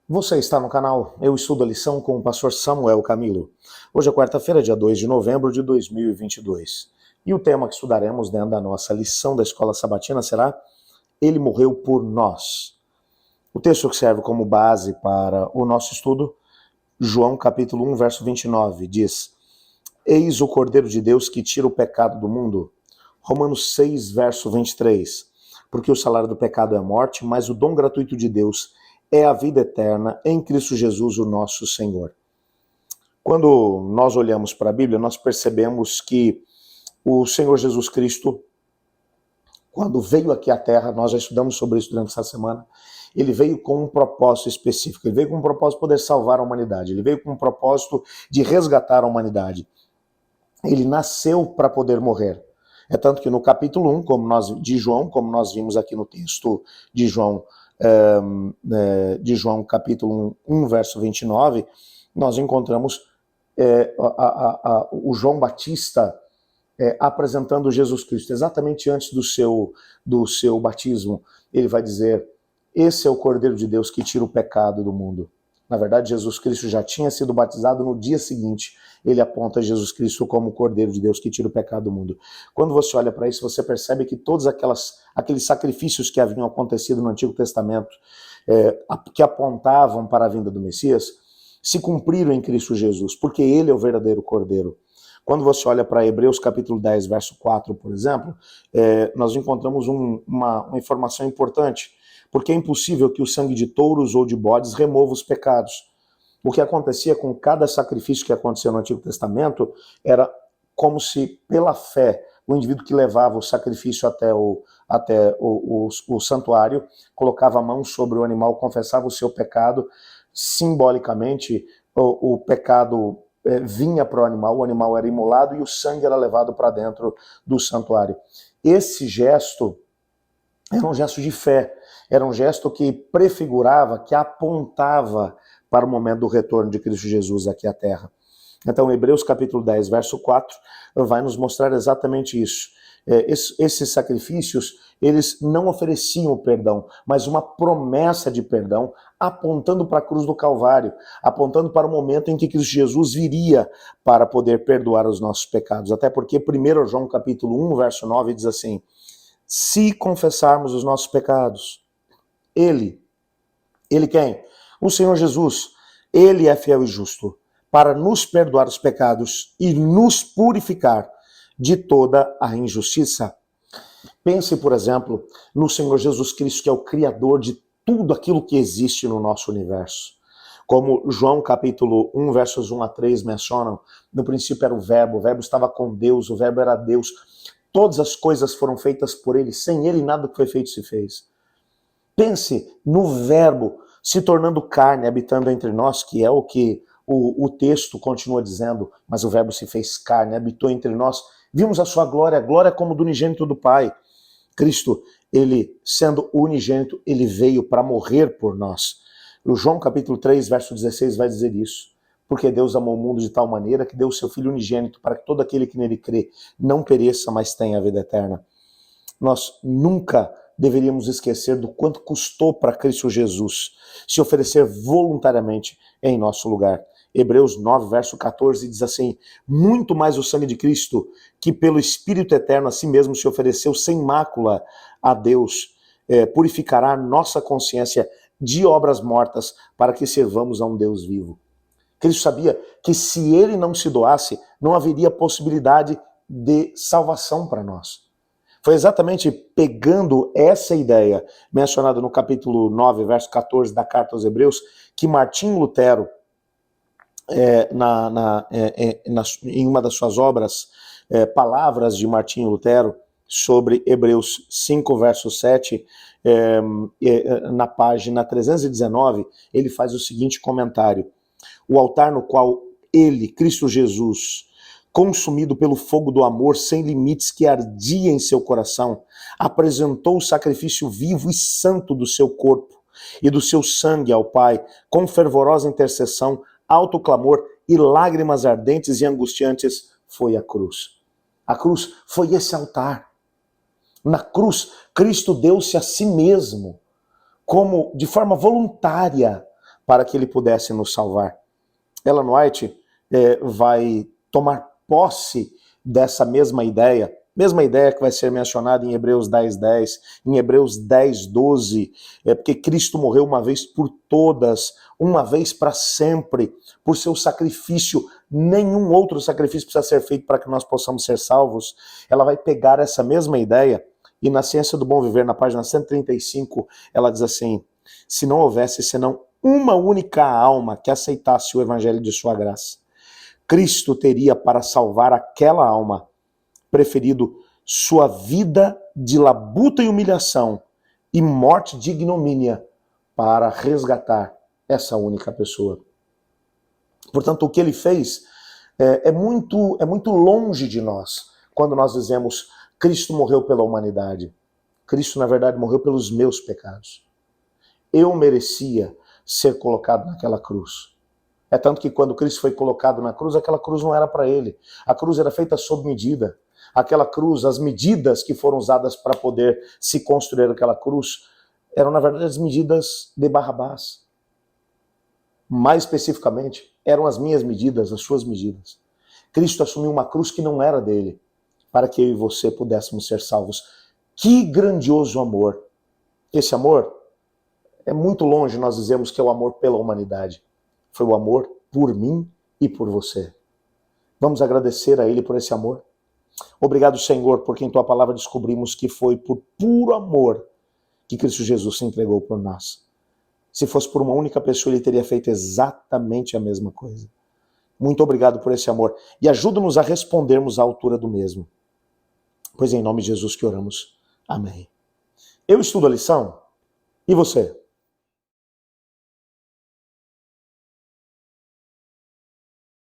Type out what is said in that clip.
Você está no canal Eu Estudo a Lição com o pastor Samuel Camilo. Hoje é quarta-feira, dia 2 de novembro de 2022. E o tema que estudaremos dentro da nossa lição da Escola Sabatina será Ele morreu por nós. O texto que serve como base para o nosso estudo, João capítulo 1, verso 29, diz: Eis o Cordeiro de Deus que tira o pecado do mundo. Romanos 6, verso 23. Porque o salário do pecado é a morte, mas o dom gratuito de Deus é a vida eterna em Cristo Jesus, o nosso Senhor. Quando nós olhamos para a Bíblia, nós percebemos que o Senhor Jesus Cristo, quando veio aqui à Terra, nós já estudamos sobre isso durante essa semana, ele veio com um propósito específico, ele veio com um propósito de poder salvar a humanidade, ele veio com um propósito de resgatar a humanidade. Ele nasceu para poder morrer. É tanto que no capítulo 1, de João, como nós vimos aqui no texto de João, capítulo 1, verso 29, nós encontramos o João Batista apresentando Jesus Cristo. Exatamente antes do seu batismo, ele vai dizer: esse é o Cordeiro de Deus que tira o pecado do mundo. Na verdade, Jesus Cristo já tinha sido batizado no dia seguinte. Ele aponta Jesus Cristo como o Cordeiro de Deus que tira o pecado do mundo. Quando você olha para isso, você percebe que todos aqueles sacrifícios que haviam acontecido no Antigo Testamento, que apontavam para a vinda do Messias, se cumpriram em Cristo Jesus, porque ele é o verdadeiro Cordeiro. Quando você olha para Hebreus capítulo 10, verso 4, por exemplo, nós encontramos uma informação importante, porque é impossível que o sangue de touros ou de bodes remova os pecados. O que acontecia com cada sacrifício que acontecia no Antigo Testamento era como se, pela fé, o indivíduo que levava o sacrifício até o santuário, colocava a mão sobre o animal, confessava o seu pecado, simbolicamente o pecado vinha para o animal era imolado e o sangue era levado para dentro do santuário. Esse gesto era um gesto de fé, era um gesto que prefigurava, que apontava para o momento do retorno de Cristo Jesus aqui à Terra. Então, Hebreus capítulo 10, verso 4, vai nos mostrar exatamente isso. Esses sacrifícios, eles não ofereciam o perdão, mas uma promessa de perdão, apontando para a cruz do Calvário, apontando para o momento em que Cristo Jesus viria para poder perdoar os nossos pecados. Até porque 1 João capítulo 1, verso 9, diz assim: se confessarmos os nossos pecados, Ele quem? O Senhor Jesus, Ele é fiel e justo para nos perdoar os pecados e nos purificar de toda a injustiça. Pense, por exemplo, no Senhor Jesus Cristo, que é o Criador de tudo aquilo que existe no nosso universo. Como João capítulo 1, versos 1 a 3 mencionam, no princípio era o Verbo estava com Deus, o Verbo era Deus. Todas as coisas foram feitas por Ele, sem Ele nada que foi feito se fez. Pense no Verbo se tornando carne, habitando entre nós, que é o que o texto continua dizendo, mas o Verbo se fez carne, habitou entre nós, vimos a sua glória, a glória como do unigênito do Pai. Cristo, ele sendo unigênito, ele veio para morrer por nós. O João capítulo 3, verso 16 vai dizer isso. Porque Deus amou o mundo de tal maneira que deu o seu Filho unigênito para que todo aquele que nele crê não pereça, mas tenha a vida eterna. Nós nunca deveríamos esquecer do quanto custou para Cristo Jesus se oferecer voluntariamente em nosso lugar. Hebreus 9, verso 14 diz assim: muito mais o sangue de Cristo, que pelo Espírito Eterno a si mesmo se ofereceu sem mácula a Deus, purificará nossa consciência de obras mortas para que servamos a um Deus vivo. Cristo sabia que se ele não se doasse, não haveria possibilidade de salvação para nós. Foi exatamente pegando essa ideia, mencionada no capítulo 9, verso 14 da Carta aos Hebreus, que Martinho Lutero, em uma das suas obras, Palavras de Martinho Lutero, sobre Hebreus 5, verso 7, na página 319, ele faz o seguinte comentário: o altar no qual ele, Cristo Jesus, consumido pelo fogo do amor sem limites que ardia em seu coração, apresentou o sacrifício vivo e santo do seu corpo e do seu sangue ao Pai, com fervorosa intercessão, alto clamor e lágrimas ardentes e angustiantes, foi a cruz. A cruz foi esse altar. Na cruz, Cristo deu-se a si mesmo, como de forma voluntária, para que ele pudesse nos salvar. Ellen White vai tomar posse dessa mesma ideia que vai ser mencionada em Hebreus 10:10, em Hebreus 10:12, porque Cristo morreu uma vez por todas, uma vez para sempre, por seu sacrifício. Nenhum outro sacrifício precisa ser feito para que nós possamos ser salvos. Ela vai pegar essa mesma ideia e na Ciência do Bom Viver, na página 135, ela diz assim: se não houvesse senão uma única alma que aceitasse o evangelho de sua graça, Cristo teria para salvar aquela alma preferido sua vida de labuta e humilhação e morte de ignomínia para resgatar essa única pessoa. Portanto, o que ele fez é muito longe de nós quando nós dizemos Cristo morreu pela humanidade. Cristo, na verdade, morreu pelos meus pecados. Eu merecia ser colocado naquela cruz. É tanto que quando Cristo foi colocado na cruz, aquela cruz não era para ele. A cruz era feita sob medida. Aquela cruz, as medidas que foram usadas para poder se construir aquela cruz, eram na verdade as medidas de Barrabás. Mais especificamente, eram as minhas medidas, as suas medidas. Cristo assumiu uma cruz que não era dele, para que eu e você pudéssemos ser salvos. Que grandioso amor! Esse amor é muito longe nós dizemos que é o amor pela humanidade. Foi o amor por mim e por você. Vamos agradecer a ele por esse amor. Obrigado, Senhor, porque em tua palavra descobrimos que foi por puro amor que Cristo Jesus se entregou por nós. Se fosse por uma única pessoa, ele teria feito exatamente a mesma coisa. Muito obrigado por esse amor. E ajuda-nos a respondermos à altura do mesmo. Pois é em nome de Jesus que oramos. Amém. Eu estudo a lição. E você?